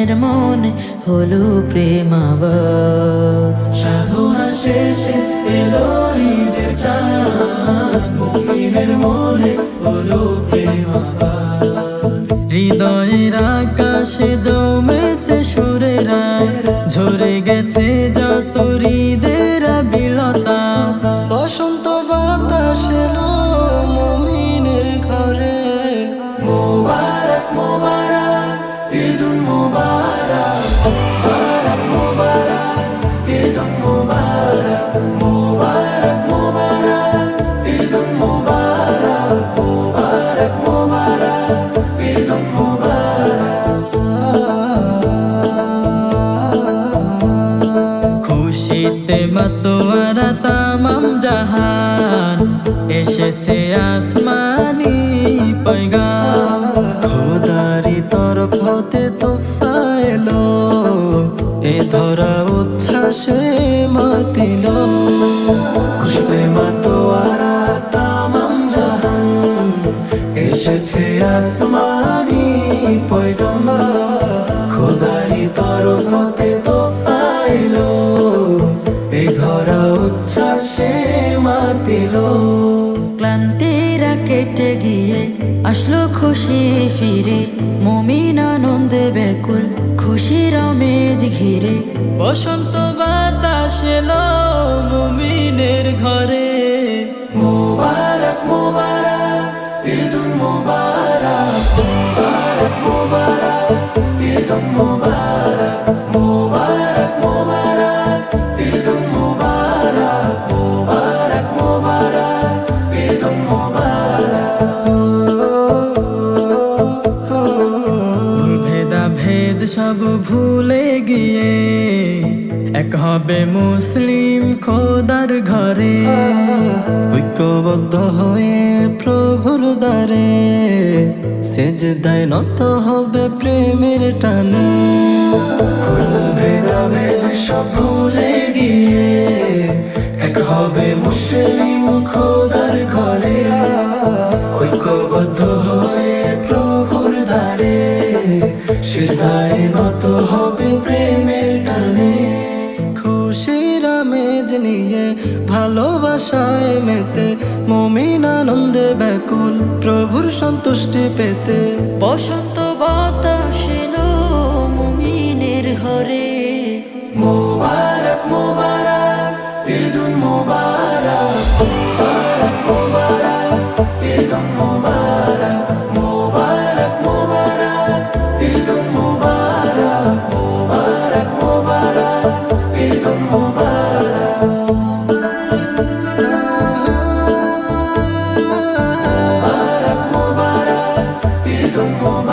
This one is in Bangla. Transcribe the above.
মুমিনের মনে হলো প্রেমাবাদ। সাধনা শেষে এলো ঈদের চাঁদ, মুমিনের মনে হলো প্রেমাবাদ। হৃদয়ের আকাশে জমেছে সুরেরা, ঝরে গেছে যত হৃদের বিলতা। বসন্ত বাতাস এলো মুমিনের ঘরে, মোবারক মোবারক ঈদুল মোবারক, মোবারক মোবারক ঈদুল মোবারক, মোবারক মোবারক ঈদুল মোবারক, মোবারক মোবারক ঈদুল মোবারক। খুশিতে মাতোয়ারা তামাম জাহান, এসেছে আসমানি পয়গাম। খোদারি তরফ হতে তোফা এলো, এ ধরা উচ্ছ্বাসে মাতিল। খুশিতে মাতোয়ারা তামাম জাহান, এসেছে আসমানি পয়গাম। খোদারি তরফ হতে তোফা এলো, এ ধরা উচ্ছ্বাসে মাতিল। ক্লান্তিরা কেটে গিয়ে আসলো খুশি ফিরে, মুমিন আনন্দে ব্যাকুল খুশির আমেজ ঘিরে। বসন্ত বাতাস এলো মুমিনের ঘরে, মোবারক মোবারক ঈদুল মোবারক, মোবারক মোবারক ঈদুল মোবারক, মোবারক মোবারক ঈদুল মোবারক, মোবারক মোবারক ঈদুল মোবারক। ভুল ভেদা ভেদ সব ভুলে গিয়ে এক হবে মুসলিম খোদার ঘরে। ঐক্যবদ্ধ হয়ে প্রভুর দ্বারে, সেজদায় নত হবে প্রেমের টানে। ভুল ভেদাভেদ সব ভুলে গিয়ে এক হবে মুসলিম খোদার ঘরে। ঐক্যবদ্ধ হয়ে প্রভুর দ্বারে, সেজদায় নত হবে প্রেমের টানে। খুশির আমেজ নিয়ে ভালোবাসায় মেতে, মুমিন আনন্দে ব্যাকুল প্রভুর সন্তুষ্টি পেতে। বসন্ত বাতাস এলো মুমিনের ঘরে, মোবারক মোবারক ঈদুল মোবারক, মোবারক মোবারক ঈদুল মোবারক, মোবারক মোবারক ঈদুল মোবারক, মোবারক মোবারক ঈদুল মোবারক। মোবারক মোবারক ঈদুল মোবারক।